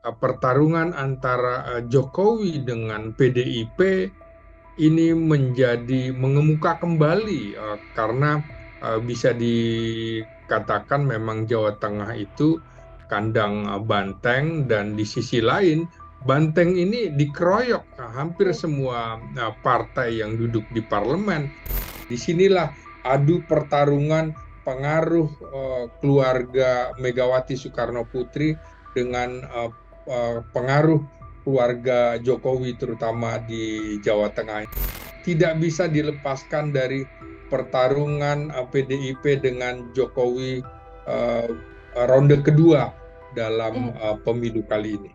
pertarungan antara Jokowi dengan PDIP ini menjadi mengemuka kembali karena bisa dikatakan memang Jawa Tengah itu kandang banteng, dan di sisi lain banteng ini dikeroyok hampir semua partai yang duduk di parlemen. Disinilah adu pertarungan pengaruh keluarga Megawati Soekarno Putri dengan pengaruh keluarga Jokowi terutama di Jawa Tengah. Tidak bisa dilepaskan dari pertarungan PDIP dengan Jokowi eh, ronde kedua dalam pemilu kali ini.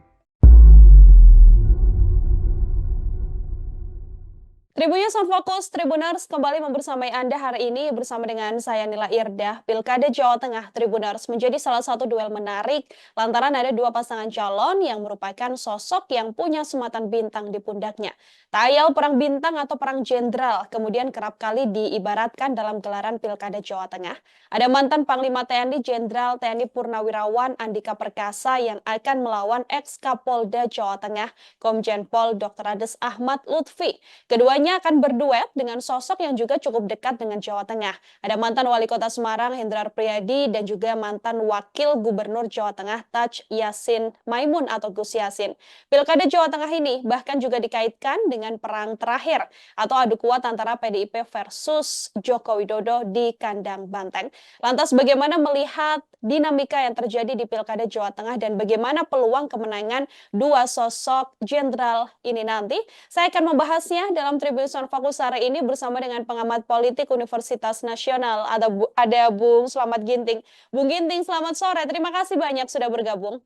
Tribunnews on Fokus, Tribuners kembali membersamai Anda hari ini bersama dengan saya Nila Irdah. Pilkada Jawa Tengah Tribuners menjadi salah satu duel menarik lantaran ada dua pasangan calon yang merupakan sosok yang punya sematan bintang di pundaknya. Tak ayal perang bintang atau perang jenderal kemudian kerap kali diibaratkan dalam gelaran Pilkada Jawa Tengah. Ada mantan Panglima TNI Jenderal TNI Purnawirawan Andika Perkasa yang akan melawan ex-Kapolda Jawa Tengah Komjen Pol Dr. Andes Ahmad Lutfi. Keduanya akan berduet dengan sosok yang juga cukup dekat dengan Jawa Tengah. Ada mantan Wali Kota Semarang Hendrar Priyadi dan juga mantan Wakil Gubernur Jawa Tengah Taj Yassin Maimun atau Gus Yassin. Pilkada Jawa Tengah ini bahkan juga dikaitkan dengan perang terakhir atau adu kuat antara PDIP versus Joko Widodo di kandang banteng. Lantas bagaimana melihat dinamika yang terjadi di Pilkada Jawa Tengah dan bagaimana peluang kemenangan dua sosok jenderal ini nanti? Saya akan membahasnya dalam Tribunnews on Fokus hari ini bersama dengan pengamat politik Universitas Nasional. Ada Bung Slamet Ginting. Bung Ginting, selamat sore. Terima kasih banyak sudah bergabung.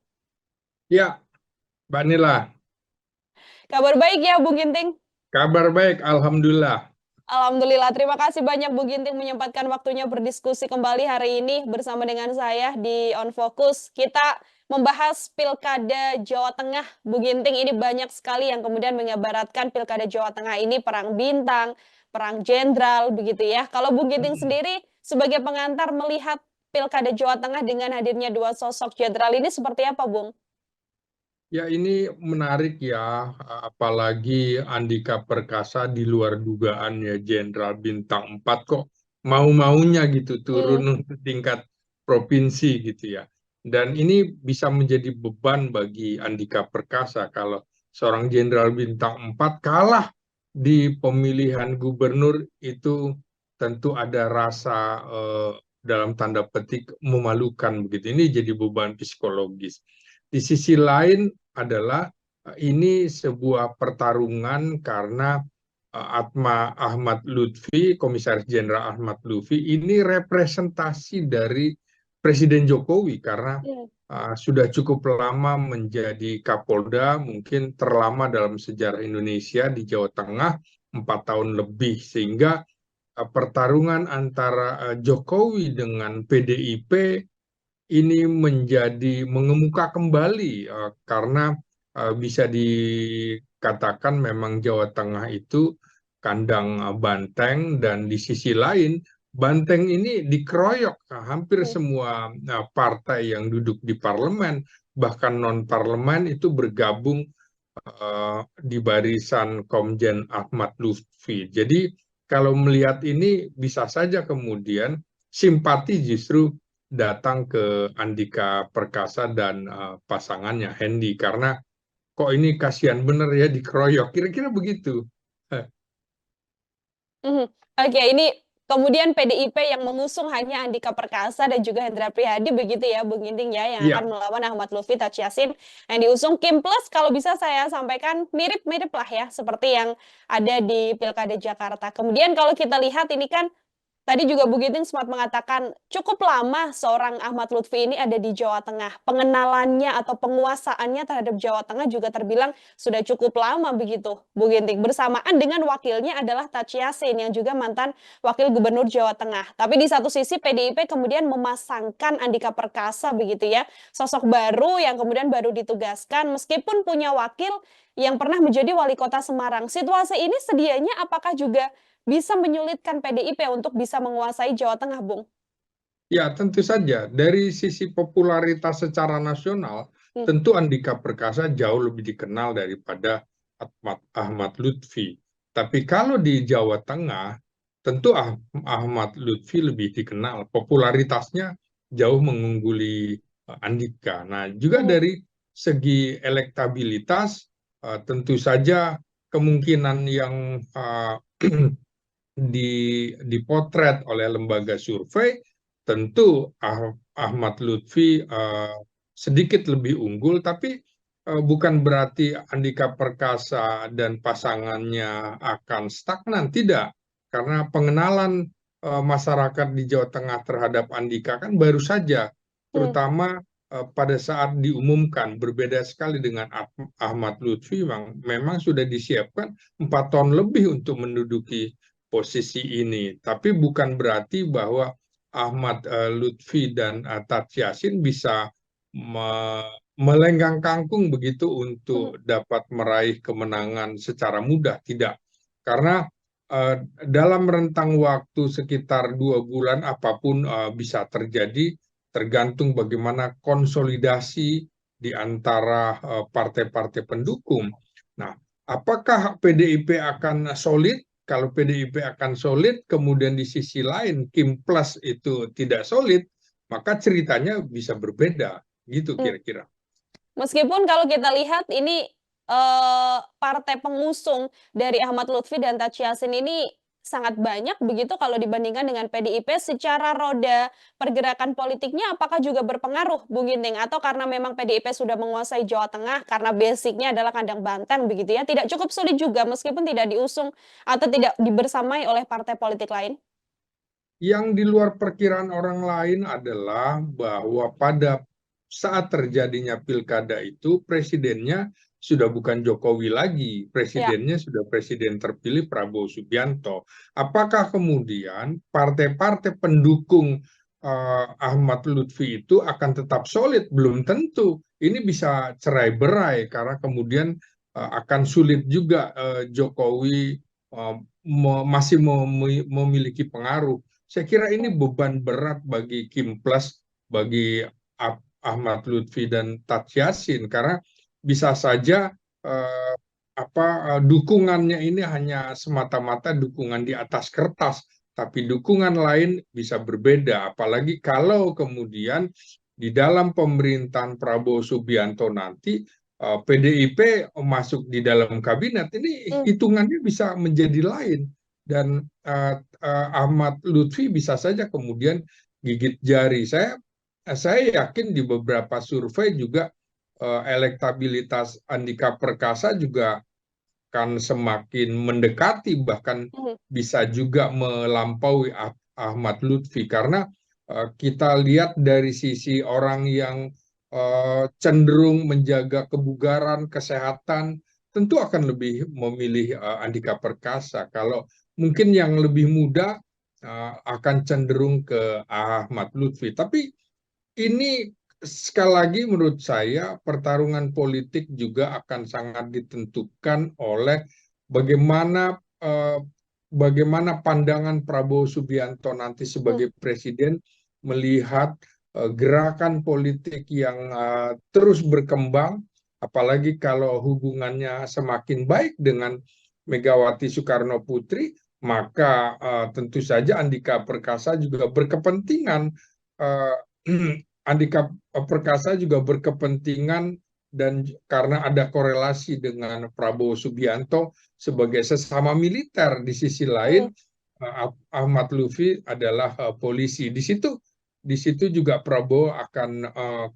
Ya, Mbak Nila, Kabar baik ya, Bung Ginting? kabar baik, Alhamdulillah. Alhamdulillah, terima kasih banyak Bu Ginting menyempatkan waktunya berdiskusi kembali hari ini bersama dengan saya di On Focus. Kita membahas Pilkada Jawa Tengah. Bu Ginting, ini banyak sekali yang kemudian mengibaratkan Pilkada Jawa Tengah ini perang bintang, perang jenderal, begitu ya. Kalau Bu Ginting sendiri sebagai pengantar melihat Pilkada Jawa Tengah dengan hadirnya dua sosok jenderal ini seperti apa, Bung? Ya, ini menarik ya, apalagi Andika Perkasa di luar dugaan ya, Jenderal Bintang 4 kok mau-maunya gitu turun Hmm, untuk tingkat provinsi gitu ya. Dan ini bisa menjadi beban bagi Andika Perkasa kalau seorang Jenderal Bintang 4 kalah di pemilihan gubernur, itu tentu ada rasa dalam tanda petik memalukan begitu. Ini jadi beban psikologis. Di sisi lain adalah ini sebuah pertarungan karena Atma Ahmad Lutfi, Komisaris Jenderal Ahmad Lutfi, ini representasi dari Presiden Jokowi karena iya. sudah cukup lama menjadi Kapolda, mungkin terlama dalam sejarah Indonesia di Jawa Tengah, 4 tahun lebih, sehingga pertarungan antara Jokowi dengan PDIP ini menjadi mengemuka kembali karena bisa dikatakan memang Jawa Tengah itu kandang banteng, dan di sisi lain banteng ini dikeroyok hampir semua partai yang duduk di parlemen, bahkan non parlemen itu bergabung di barisan Komjen Ahmad Lutfi. Jadi kalau melihat ini bisa saja kemudian simpati justru datang ke Andika Perkasa dan pasangannya Hendy, karena kok ini kasihan bener ya dikeroyok, kira-kira begitu. Mhm. Oke, ini kemudian PDIP yang mengusung hanya Andika Perkasa dan juga Hendra Prihadi begitu ya, Bung Ginting ya, yang akan Iya. melawan Ahmad Lutfi Taj Yassin yang diusung Kim Plus kalau bisa saya sampaikan mirip-mirip lah ya, seperti yang ada di Pilkada Jakarta. Kemudian kalau kita lihat ini kan tadi juga Bu Giting sempat mengatakan cukup lama seorang Ahmad Lutfi ini ada di Jawa Tengah. Pengenalannya atau penguasaannya terhadap Jawa Tengah juga terbilang sudah cukup lama begitu, Bu Ginting. Bersamaan dengan wakilnya adalah Taj Yassin yang juga mantan Wakil Gubernur Jawa Tengah. Tapi di satu sisi PDIP kemudian memasangkan Andika Perkasa begitu ya, sosok baru yang kemudian baru ditugaskan meskipun punya wakil yang pernah menjadi wali kota Semarang. Situasi ini sedianya apakah juga bisa menyulitkan PDIP untuk bisa menguasai Jawa Tengah, Bung? Ya, tentu saja. Dari sisi popularitas secara nasional, Hmm. tentu Andika Perkasa jauh lebih dikenal daripada Ahmad Lutfi. Tapi kalau di Jawa Tengah, tentu Ahmad Lutfi lebih dikenal. Popularitasnya jauh mengungguli Andika. Nah, juga Mhm. dari segi elektabilitas, tentu saja kemungkinan yang dipotret oleh lembaga survei, tentu Ahmad Lutfi sedikit lebih unggul, tapi bukan berarti Andika Perkasa dan pasangannya akan stagnan, tidak. Karena pengenalan masyarakat di Jawa Tengah terhadap Andika kan baru saja, Hmm. terutama pada saat diumumkan. Berbeda sekali dengan Ahmad Lutfi, memang sudah disiapkan 4 tahun lebih untuk menduduki posisi ini. Tapi bukan berarti bahwa Ahmad Lutfi dan Tat Yassin bisa melenggang kangkung begitu Mhm. untuk dapat meraih kemenangan secara mudah. Tidak. Karena dalam rentang waktu sekitar 2 bulan apapun bisa terjadi, tergantung bagaimana konsolidasi di antara partai-partai pendukung. Nah, apakah PDIP akan solid? Kalau PDIP akan solid, kemudian di sisi lain Kim Plus itu tidak solid, maka ceritanya bisa berbeda, gitu Hmm. kira-kira. Meskipun kalau kita lihat ini, partai pengusung dari Ahmad Lutfi dan Taj Yassin ini sangat banyak begitu kalau dibandingkan dengan PDIP, secara roda pergerakan politiknya apakah juga berpengaruh, Bung Ginting? Atau karena memang PDIP sudah menguasai Jawa Tengah karena basicnya adalah kandang banteng begitu ya, tidak cukup sulit juga meskipun tidak diusung atau tidak dibersamai oleh partai politik lain? Yang di luar perkiraan orang lain adalah bahwa pada saat terjadinya pilkada itu, presidennya sudah bukan Jokowi lagi, Ya. presidennya sudah presiden terpilih Prabowo Subianto. Apakah kemudian partai-partai pendukung Ahmad Lutfi itu akan tetap solid? Belum tentu. Ini bisa cerai-berai karena kemudian akan sulit juga Jokowi masih memiliki pengaruh. Saya kira ini beban berat bagi Kim Plus, bagi Ahmad Lutfi dan Tat Yassin, karena bisa saja eh, dukungannya ini hanya semata-mata dukungan di atas kertas, tapi dukungan lain bisa berbeda. Apalagi kalau kemudian di dalam pemerintahan Prabowo Subianto nanti PDIP masuk di dalam kabinet, ini Mmm. hitungannya bisa menjadi lain. Dan Ahmad Lutfi bisa saja kemudian gigit jari. Saya yakin di beberapa survei juga elektabilitas Andika Perkasa juga akan semakin mendekati, bahkan Mhm. bisa juga melampaui Ahmad Lutfi, karena kita lihat dari sisi orang yang cenderung menjaga kebugaran, kesehatan, tentu akan lebih memilih Andika Perkasa. Kalau mungkin yang lebih muda akan cenderung ke Ahmad Lutfi. Tapi ini sekali lagi menurut saya pertarungan politik juga akan sangat ditentukan oleh bagaimana bagaimana pandangan Prabowo Subianto nanti Mmm. sebagai presiden melihat gerakan politik yang terus berkembang, apalagi kalau hubungannya semakin baik dengan Megawati Soekarno Putri, maka tentu saja Andika Perkasa juga berkepentingan uh, Andika Perkasa juga berkepentingan, dan karena ada korelasi dengan Prabowo Subianto sebagai sesama militer, di sisi lain Mhm. Ahmad Lutfi adalah polisi. Di situ juga Prabowo akan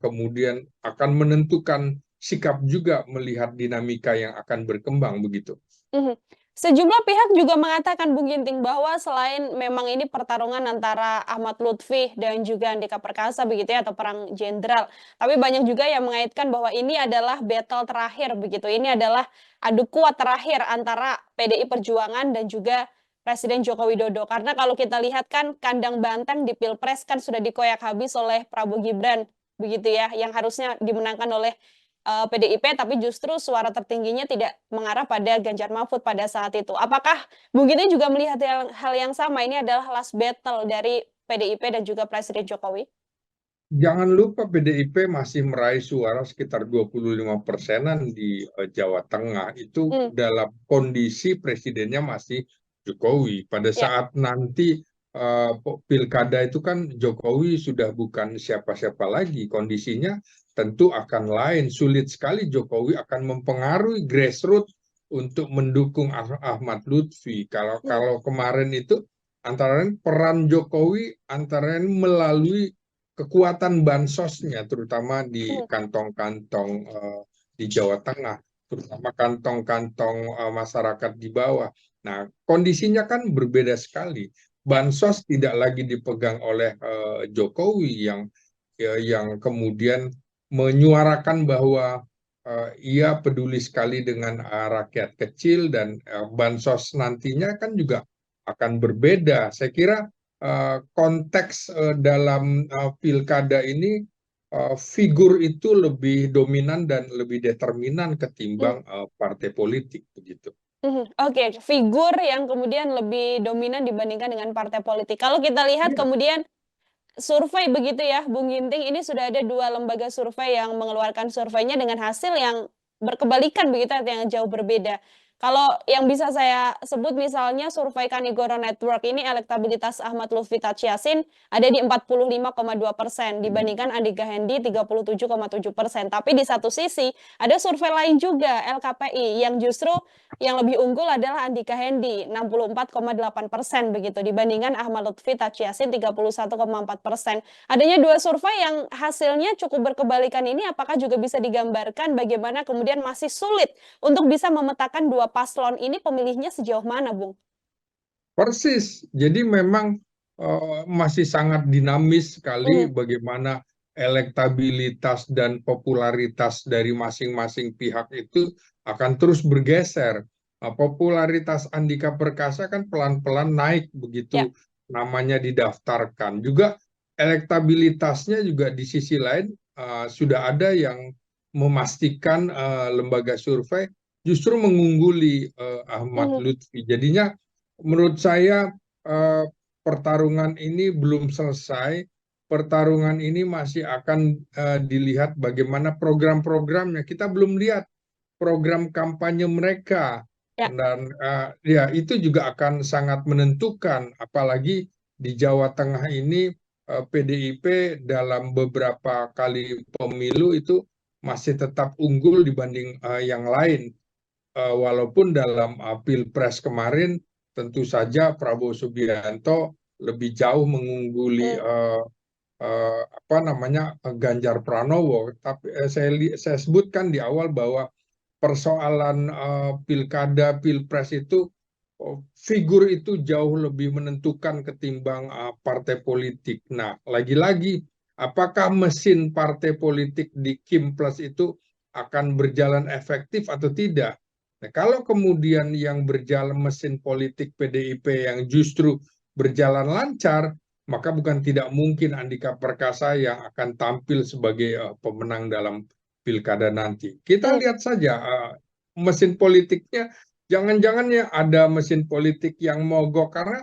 kemudian akan menentukan sikap juga melihat dinamika yang akan berkembang begitu. Mhm. Sejumlah pihak juga mengatakan, Bung Ginting, bahwa selain memang ini pertarungan antara Ahmad Lutfi dan juga Andika Perkasa begitu ya, atau perang jenderal, tapi banyak juga yang mengaitkan bahwa ini adalah battle terakhir begitu. Ini adalah adu kuat terakhir antara PDI Perjuangan dan juga Presiden Joko Widodo. Karena kalau kita lihat kan kandang banteng di Pilpres kan sudah dikoyak habis oleh Prabowo Gibran begitu ya, yang harusnya dimenangkan oleh PDIP, tapi justru suara tertingginya tidak mengarah pada Ganjar Mahfud pada saat itu. Apakah Bung Giti juga melihat hal yang sama, ini adalah last battle dari PDIP dan juga Presiden Jokowi? Jangan lupa PDIP masih meraih suara sekitar 25%-an di Jawa Tengah. Itu Hmm, dalam kondisi presidennya masih Jokowi. Pada ya. saat nanti pilkada itu kan Jokowi sudah bukan siapa-siapa lagi. Kondisinya tentu akan lain. Sulit sekali Jokowi akan mempengaruhi grassroots untuk mendukung Ahmad Lutfi. Kalau Hmm, kalau kemarin itu antara lain peran Jokowi antara lain melalui kekuatan bansosnya, terutama di hmm, kantong-kantong di Jawa Tengah, terutama kantong-kantong masyarakat di bawah. Nah, kondisinya kan berbeda sekali. ya. Bansos tidak lagi dipegang oleh Jokowi yang kemudian menyuarakan bahwa ia peduli sekali dengan rakyat kecil dan bansos nantinya kan juga akan berbeda. Saya kira konteks dalam pilkada ini figur itu lebih dominan dan lebih determinan Hmm, ketimbang partai politik begitu. oke, figur yang kemudian lebih dominan dibandingkan dengan partai politik. Kalau kita lihat Iya. kemudian survei begitu ya, Bung Ginting, ini sudah ada 2 lembaga survei yang mengeluarkan surveinya dengan hasil yang berkebalikan begitu, yang jauh berbeda. Kalau yang bisa saya sebut misalnya survei Kanigoro Network ini elektabilitas Ahmad Lutfi Tachiasin ada di 45,2% dibandingkan Andika Hendy 37,7%. Tapi di satu sisi ada survei lain juga LKPI yang justru yang lebih unggul adalah Andika Hendy 64,8% begitu dibandingkan Ahmad Lutfi Tachiasin 31,4%. Adanya 2 survei yang hasilnya cukup berkebalikan ini apakah juga bisa digambarkan bagaimana kemudian masih sulit untuk bisa memetakan 2 paslon ini pemilihnya sejauh mana, Bung? Persis. Jadi memang masih sangat dinamis sekali Mhm, bagaimana elektabilitas dan popularitas dari masing-masing pihak itu akan terus bergeser. Popularitas Andika Perkasa kan pelan-pelan naik ya, begitu namanya didaftarkan. Juga elektabilitasnya juga di sisi lain sudah ada yang memastikan lembaga survei justru mengungguli Ahmad mhm, Lutfi. Jadinya menurut saya eh, pertarungan ini belum selesai. Pertarungan ini masih akan dilihat bagaimana program-programnya. Kita belum lihat program kampanye mereka ya, dan ya itu juga akan sangat menentukan. Apalagi di Jawa Tengah ini PDIP dalam beberapa kali pemilu itu masih tetap unggul dibanding yang lain. Walaupun dalam Pilpres kemarin tentu saja Prabowo Subianto lebih jauh mengungguli mmm, apa namanya Ganjar Pranowo, tapi saya sebutkan di awal bahwa persoalan pilkada pilpres itu figur itu jauh lebih menentukan ketimbang partai politik. Nah, lagi-lagi apakah mesin partai politik di Kim Plus itu akan berjalan efektif atau tidak? Nah, kalau kemudian yang berjalan mesin politik PDIP yang justru berjalan lancar, maka bukan tidak mungkin Andika Perkasa yang akan tampil sebagai pemenang dalam pilkada nanti. Kita mmm, lihat saja mesin politiknya, jangan-jangan ya ada mesin politik yang mogok karena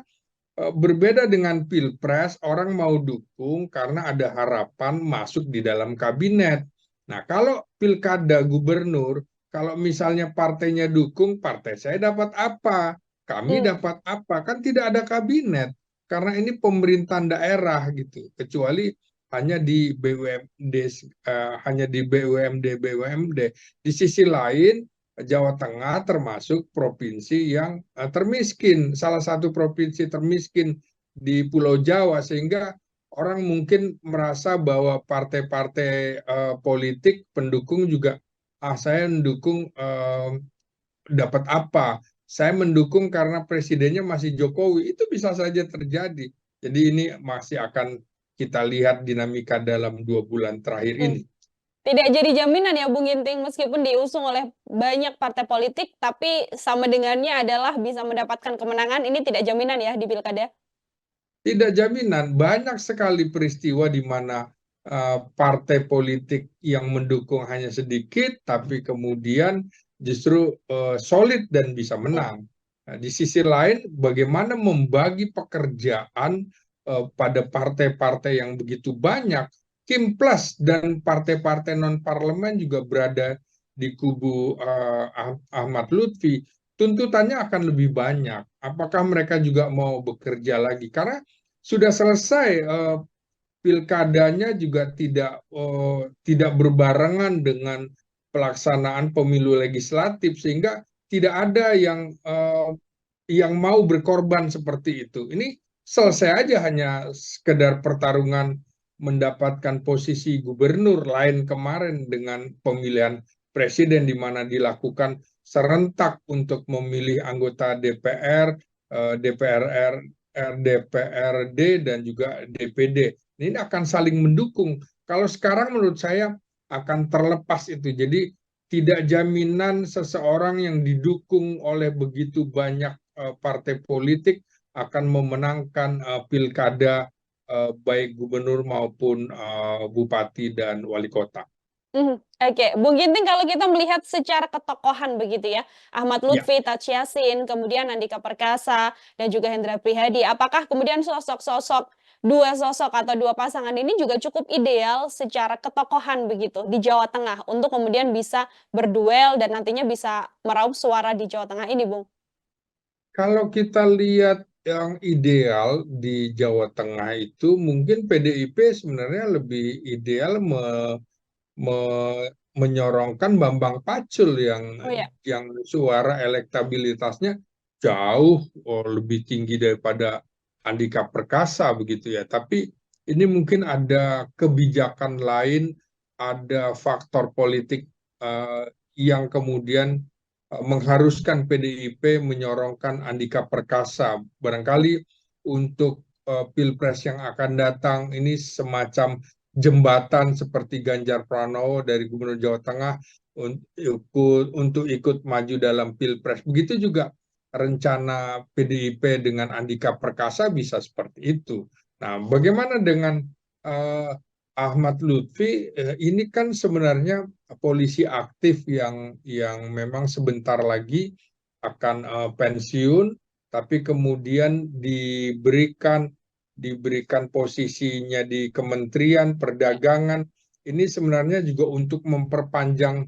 berbeda dengan pilpres, orang mau dukung karena ada harapan masuk di dalam kabinet. Nah, kalau pilkada gubernur, kalau misalnya partainya dukung, partai saya dapat apa? Kami mmm, dapat apa? Kan tidak ada kabinet. Karena ini pemerintahan daerah gitu. Kecuali hanya di BUMD, hanya di BUMD. Di sisi lain, Jawa Tengah termasuk provinsi yang termiskin, salah satu provinsi termiskin di Pulau Jawa, sehingga orang mungkin merasa bahwa partai-partai politik pendukung juga, saya mendukung dapat apa? Saya mendukung karena presidennya masih Jokowi, itu bisa saja terjadi. Jadi ini masih akan kita lihat dinamika dalam 2 bulan terakhir mmm. ini. Tidak jadi jaminan ya, Bung Ginting, meskipun diusung oleh banyak partai politik, tapi sama dengannya adalah bisa mendapatkan kemenangan, ini tidak jaminan ya di pilkada? Tidak jaminan, banyak sekali peristiwa di mana partai politik yang mendukung hanya sedikit, tapi kemudian justru solid dan bisa Mmm, menang. Nah, di sisi lain, bagaimana membagi pekerjaan pada partai-partai yang begitu banyak, Kim Plus dan partai-partai non-parlemen juga berada di kubu Ahmad Lutfi, tuntutannya akan lebih banyak. Apakah mereka juga mau bekerja lagi? Karena sudah selesai pilkadanya juga tidak berbarengan dengan pelaksanaan pemilu legislatif, sehingga tidak ada yang mau berkorban seperti itu. Ini selesai aja hanya sekedar pertarungan mendapatkan posisi gubernur, lain kemarin dengan pemilihan presiden di mana dilakukan serentak untuk memilih anggota DPR, DPR, DPRD dan juga DPD. Ini akan saling mendukung. Kalau sekarang menurut saya akan terlepas itu. Jadi tidak jaminan seseorang yang didukung oleh begitu banyak partai politik akan memenangkan pilkada baik gubernur maupun bupati dan wali kota. Oke, Bung Ginting, kalau kita melihat secara ketokohan begitu ya, Ahmad Ya, Lutfi, Taj Yassin, kemudian Andika Perkasa, dan juga Hendra Prihadi, apakah kemudian dua sosok atau dua pasangan ini juga cukup ideal secara ketokohan begitu di Jawa Tengah untuk kemudian bisa berduel dan nantinya bisa meraup suara di Jawa Tengah ini, Bung? kalau kita lihat yang ideal di Jawa Tengah itu mungkin PDIP sebenarnya lebih ideal menyorongkan Bambang Pacul Oh ya. yang suara elektabilitasnya jauh lebih tinggi daripada Andika Perkasa begitu ya. Tapi ini mungkin ada kebijakan lain, ada faktor politik yang kemudian mengharuskan PDIP menyorongkan Andika Perkasa. Barangkali untuk Pilpres yang akan datang ini semacam jembatan seperti Ganjar Pranowo dari Gubernur Jawa Tengah untuk ikut maju dalam Pilpres. Begitu juga rencana PDIP dengan Andika Perkasa bisa seperti itu. Nah, bagaimana dengan Ahmad Lutfi? Ini kan sebenarnya polisi aktif yang memang sebentar lagi akan pensiun, tapi kemudian diberikan posisinya di Kementerian Perdagangan. Ini sebenarnya juga untuk memperpanjang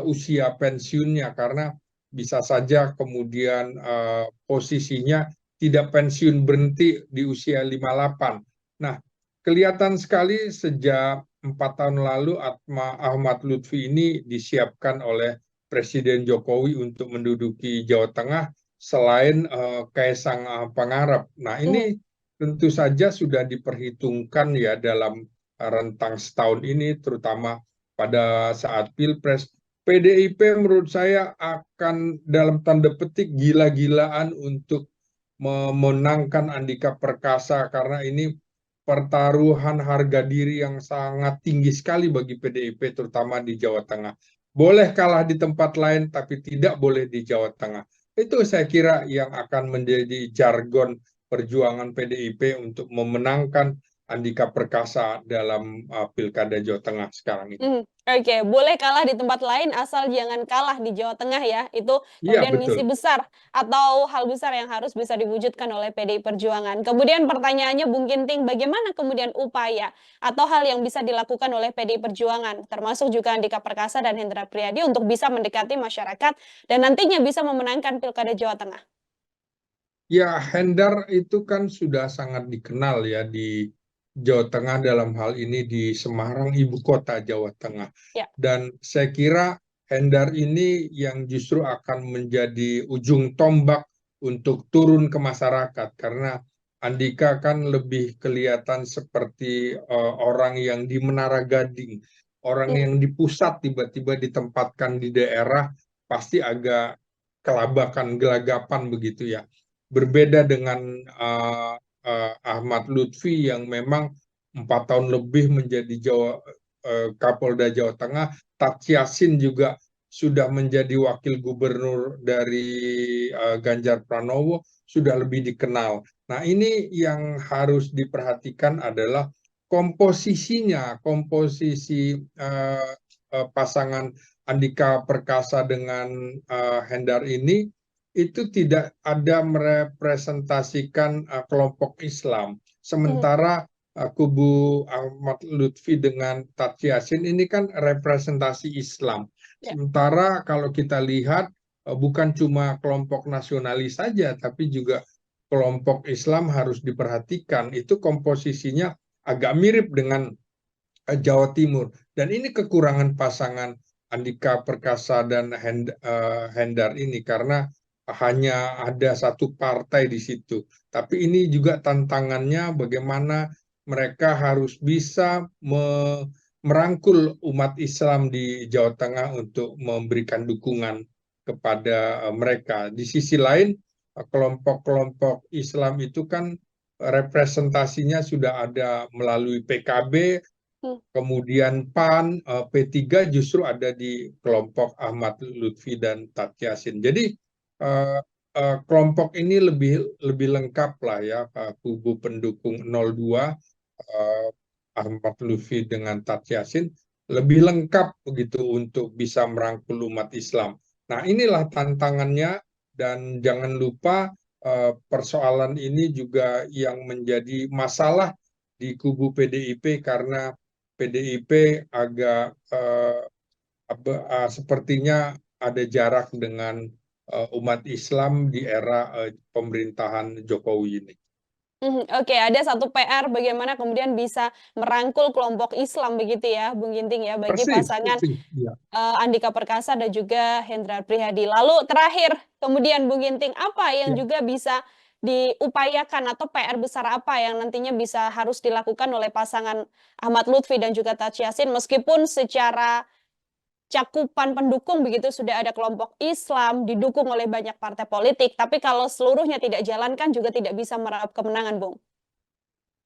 usia pensiunnya, karena bisa saja kemudian posisinya tidak pensiun berhenti di usia 58. Nah, kelihatan sekali sejak 4 tahun lalu Ahmad Lutfi ini disiapkan oleh Presiden Jokowi untuk menduduki Jawa Tengah selain Kaisang Pangarep. Nah, ini tentu saja sudah diperhitungkan ya dalam rentang setahun ini, terutama pada saat Pilpres. PDIP menurut saya akan dalam tanda petik gila-gilaan untuk memenangkan Andika Perkasa, karena ini pertaruhan harga diri yang sangat tinggi sekali bagi PDIP, terutama di Jawa Tengah. Boleh kalah di tempat lain, tapi tidak boleh di Jawa Tengah. Itu saya kira yang akan menjadi jargon perjuangan PDIP untuk memenangkan Andika Perkasa dalam Pilkada Jawa Tengah sekarang ini. Oke, boleh kalah di tempat lain asal jangan kalah di Jawa Tengah ya. Itu Iya, kemudian misi betul. besar atau hal besar yang harus bisa diwujudkan oleh PDI Perjuangan. Kemudian pertanyaannya Bung Ginting, bagaimana kemudian upaya atau hal yang bisa dilakukan oleh PDI Perjuangan, termasuk juga Andika Perkasa dan Hendra Prihadi untuk bisa mendekati masyarakat dan nantinya bisa memenangkan Pilkada Jawa Tengah? Ya, Hendar itu kan sudah sangat dikenal ya di Jawa Tengah, dalam hal ini di Semarang, ibu kota Jawa Tengah. Ya. Dan saya kira Hendar ini yang justru akan menjadi ujung tombak untuk turun ke masyarakat, karena Andika kan lebih kelihatan seperti orang yang di Menara Gading, orang yang di pusat tiba-tiba ditempatkan di daerah, pasti agak kelabakan, gelagapan begitu ya. Berbeda dengan Ahmad Lutfi yang memang 4 tahun lebih menjadi Kapolda Jawa Tengah. Taj Yassin juga sudah menjadi wakil gubernur dari Ganjar Pranowo, sudah lebih dikenal. Nah, ini yang harus diperhatikan adalah komposisinya, komposisi pasangan Andika Perkasa dengan Hendar ini itu tidak ada merepresentasikan kelompok Islam. Sementara kubu Ahmad Lutfi dengan Tatsya Yassin ini kan representasi Islam. Ya. Sementara kalau kita lihat bukan cuma kelompok nasionalis saja, tapi juga kelompok Islam harus diperhatikan. Itu komposisinya agak mirip dengan Jawa Timur. Dan ini kekurangan pasangan Andika Perkasa dan Hendar ini karena hanya ada satu partai di situ. Tapi ini juga tantangannya bagaimana mereka harus bisa merangkul umat Islam di Jawa Tengah untuk memberikan dukungan kepada mereka. Di sisi lain, kelompok-kelompok Islam itu kan representasinya sudah ada melalui PKB, kemudian PAN, P3 justru ada di kelompok Ahmad Lutfi dan Tatsya Yassin. Jadi kelompok ini lebih lengkap lah ya, kubu pendukung 02 Ahmad Lutfi dengan Tatsya Yassin lebih lengkap begitu untuk bisa merangkul umat Islam. Nah, inilah tantangannya, dan jangan lupa persoalan ini juga yang menjadi masalah di kubu PDIP karena PDIP agak sepertinya ada jarak dengan umat Islam di era pemerintahan Jokowi ini. Oke, ada satu PR bagaimana kemudian bisa merangkul kelompok Islam begitu ya, Bung Ginting ya, bagi Persis, pasangan persis. Ya. Andika Perkasa dan juga Hendrar Prihadi. Lalu terakhir, kemudian Bung Ginting, apa yang Ya. juga bisa diupayakan atau PR besar apa yang nantinya bisa harus dilakukan oleh pasangan Ahmad Lutfi dan juga Tatsya Yassin meskipun secara cakupan pendukung begitu sudah ada kelompok Islam didukung oleh banyak partai politik, tapi kalau seluruhnya tidak jalan kan juga tidak bisa meraup kemenangan, Bung.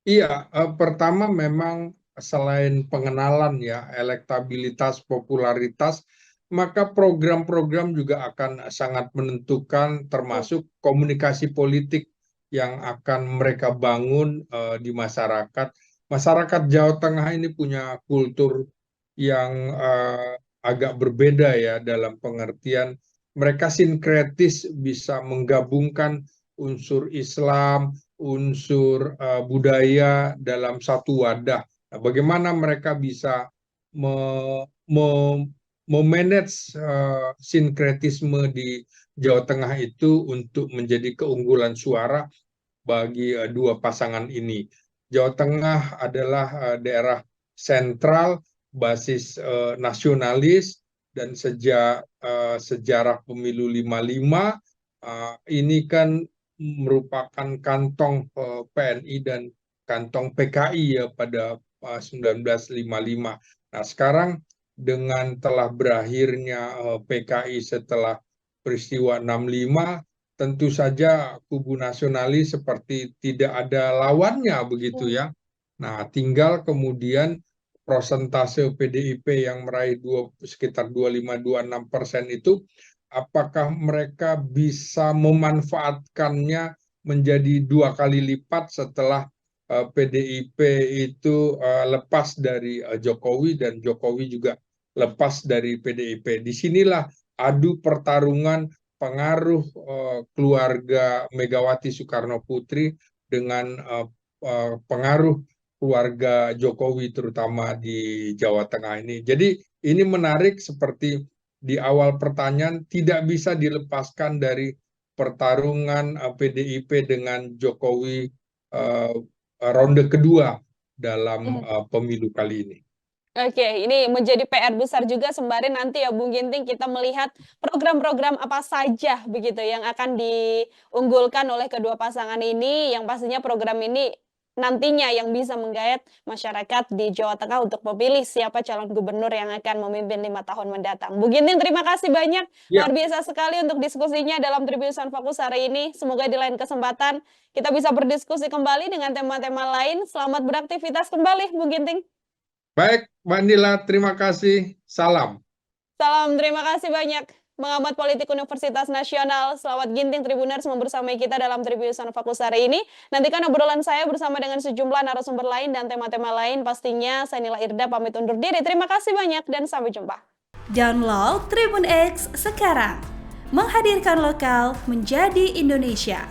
Iya, pertama memang selain pengenalan ya, elektabilitas, popularitas, maka program-program juga akan sangat menentukan termasuk komunikasi politik yang akan mereka bangun di masyarakat. Masyarakat Jawa Tengah ini punya kultur yang agak berbeda ya dalam pengertian mereka sinkretis bisa menggabungkan unsur Islam, unsur budaya dalam satu wadah. Nah, bagaimana mereka bisa memanage sinkretisme di Jawa Tengah itu untuk menjadi keunggulan suara bagi dua pasangan ini. Jawa Tengah adalah daerah sentral basis nasionalis, dan sejak sejarah pemilu 55 ini kan merupakan kantong PNI dan kantong PKI ya pada 1955. Nah, sekarang dengan telah berakhirnya PKI setelah peristiwa 65, tentu saja kubu nasionalis seperti tidak ada lawannya begitu ya. Nah, tinggal kemudian prosentase PDIP yang meraih sekitar 25-26% itu, apakah mereka bisa memanfaatkannya menjadi 2 kali lipat setelah PDIP itu lepas dari Jokowi dan Jokowi juga lepas dari PDIP. Disinilah adu pertarungan pengaruh keluarga Megawati Soekarno Putri dengan pengaruh keluarga Jokowi terutama di Jawa Tengah ini. Jadi ini menarik, seperti di awal pertanyaan tidak bisa dilepaskan dari pertarungan PDIP dengan Jokowi ronde kedua dalam pemilu kali ini. Oke, ini menjadi PR besar juga sembari nanti ya Bung Ginting kita melihat program-program apa saja begitu yang akan diunggulkan oleh kedua pasangan ini, yang pastinya program ini nantinya yang bisa menggayat masyarakat di Jawa Tengah untuk memilih siapa calon gubernur yang akan memimpin 5 tahun mendatang. Bung Ginting, terima kasih banyak, Ya, luar biasa sekali untuk diskusinya dalam Tribunnews Fokus hari ini. Semoga di lain kesempatan kita bisa berdiskusi kembali dengan tema-tema lain. Selamat beraktivitas kembali, Bung Ginting. baik Mbak Nila, terima kasih. Salam. Salam, terima kasih banyak. Pengamat politik Universitas Nasional, Selawat Ginting Tribuners membersamai kita dalam Tribunnews Fokus hari ini. Nantikan obrolan saya bersama dengan sejumlah narasumber lain dan tema-tema lain. Pastinya saya Nila Irda pamit undur diri. Terima kasih banyak dan sampai jumpa. Download Tribun X sekarang. Menghadirkan lokal menjadi Indonesia.